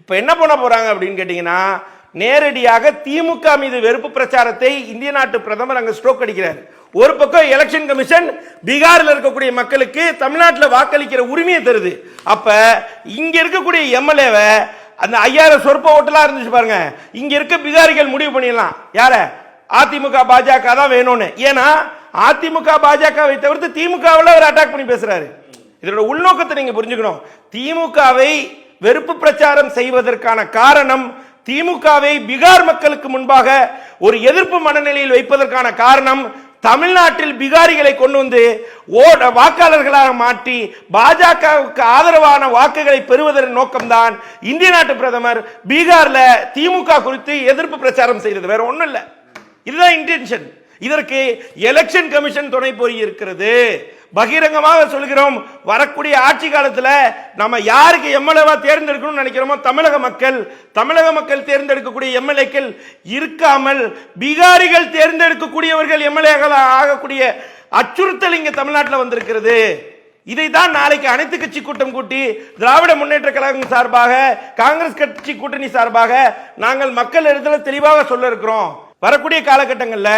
இப்ப என்ன பண்ண போறாங்க அப்படின்னு கேட்டீங்கன்னா, நேரடியாக திமுக மீது வெறுப்பு பிரச்சாரத்தை இந்திய நாட்டு பிரதமர் அங்க ஸ்ட்ரோக் அடிக்கிறார். ஒரு பக்கம் எலெக்ஷன் கமிஷன் பீகாரில் இருக்கக்கூடிய மக்களுக்கு தமிழ்நாட்டில் வாக்களிக்கிற உரிமையை தருது. அப்ப இங்க இருக்கக்கூடிய எம்எல்ஏவை அந்த 5000 சொற்ப ஓட்டலா இருந்துச்சு பாருங்க, இங்க இருக்க பீகாரிகள் முடிவு பண்ணிடலாம் யார அதிமுக பாஜக தான் வேணும்னு. ஏன்னா அதிமுக பாஜகவை தவிர்த்து திமுகவில் அவர் அட்டாக் பண்ணி பேசுறாரு. இதோட உள்நோக்கத்தை நீங்க புரிஞ்சுக்கணும். திமுகவை வெறுப்பு பிரச்சாரம் செய்வதற்கான காரணம், திமுகவை பீகார் மக்களுக்கு முன்பாக ஒரு எதிர்ப்பு மனநிலையில் வைப்பதற்கான காரணம், தமிழ்நாட்டில் பீகாரிகளை கொண்டு வந்து வாக்காளர்களாக மாற்றி பாஜகவுக்கு ஆதரவான வாக்குகளை பெறுவதன் நோக்கம்தான் இந்திய நாட்டு பிரதமர் பீகார்ல திமுக குறித்து எதிர்ப்பு பிரச்சாரம் செய்தது, வேற ஒண்ணும் இல்ல. இதுதான் இன்டென்ஷன். இதற்கு எலெக்ஷன் கமிஷன் துணை போய் இருக்கிறது. பகிரங்கமாக சொல்கிறோம், வரக்கூடிய ஆட்சி காலத்தில் நம்ம யாருக்கு எம்எல்ஏவா தேர்ந்தெடுக்கணும்னு நினைக்கிறோமோ தமிழக மக்கள் தேர்ந்தெடுக்கக்கூடிய எம்எல்ஏக்கள் இருக்காமல் பீகாரிகள் தேர்ந்தெடுக்கக்கூடியவர்கள் எம்எல்ஏக்கள் ஆகக்கூடிய அச்சுறுத்தல் இங்க தமிழ்நாட்டில் வந்திருக்கிறது. இதை தான் நாளைக்கு அனைத்து கட்சி கூட்டம் கூட்டி திராவிட முன்னேற்ற கழகம் சார்பாக, காங்கிரஸ் கட்சி கூட்டணி சார்பாக நாங்கள் மக்கள் இடத்துல தெளிவாக சொல்ல இருக்கிறோம். வரக்கூடிய காலகட்டங்களில்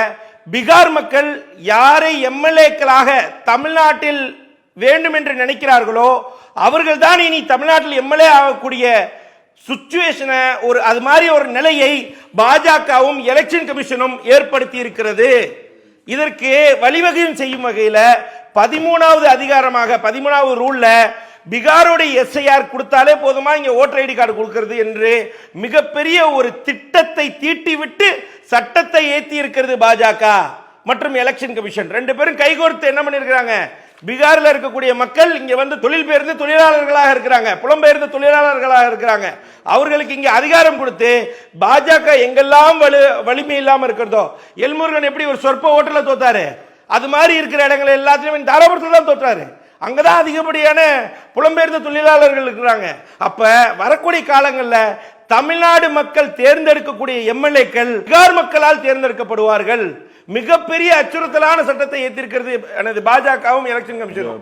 பீகார் மக்கள் யாரை எம்எல்ஏக்களாக தமிழ்நாட்டில் வேண்டும் என்று நினைக்கிறார்களோ அவர்கள் தான் இனி தமிழ்நாட்டில் எம்எல்ஏ ஆகக்கூடிய சிச்சுவேஷனை, ஒரு அது மாதிரி ஒரு நிலையை பாஜகவும் எலெக்ஷன் கமிஷனும் ஏற்படுத்தி இருக்கிறது. இதற்கு வழிவகையும் செய்யும் வகையில் 13வது அதிகாரமாக 13வது ரூல்ல பீகாரோட எஸ்ஐஆர் கொடுத்தாலே போதுமா இங்க ஓட்டர் ஐடி கார்டு கொடுக்கிறது என்று மிகப்பெரிய ஒரு திட்டத்தை தீட்டிவிட்டு சட்டத்தை ஏற்றி இருக்கிறது பாஜக மற்றும் எலெக்ஷன் கமிஷன். ரெண்டு பேரும் கைகோர்த்து என்ன பண்ணிருக்காங்க, பீகாரில் இருக்கக்கூடிய மக்கள் இங்க வந்து தொழில் பெயர்ந்து தொழிலாளர்களாக இருக்கிறாங்க, புலம்பெயர்ந்த தொழிலாளர்களாக இருக்கிறாங்க. அவர்களுக்கு இங்க அதிகாரம் கொடுத்து பாஜக எங்கெல்லாம் வலிமை இல்லாம இருக்கிறதோ, எல்முருகன் எப்படி ஒரு சொற்ப ஓட்டல தோத்தாரு, அது மாதிரி இருக்கிற இடங்கள் எல்லாத்திலும் தாராபுரத்தில் தான் தோற்றாரு. அங்கதான் அதிகப்படியான புலம்பெயர்ந்த தொழிலாளர்கள் இருக்கிறாங்க. அப்ப வரக்கூடிய காலங்களில் தமிழ்நாடு மக்கள் தேர்ந்தெடுக்கக்கூடிய எம்எல்ஏக்கள் பீகார் மக்களால் தேர்ந்தெடுக்கப்படுவார்கள். மிகப்பெரிய அச்சுறுத்தலான சட்டத்தை ஏற்றிருக்கிறது பாஜகவும் எலெக்ஷன் கமிஷனும்.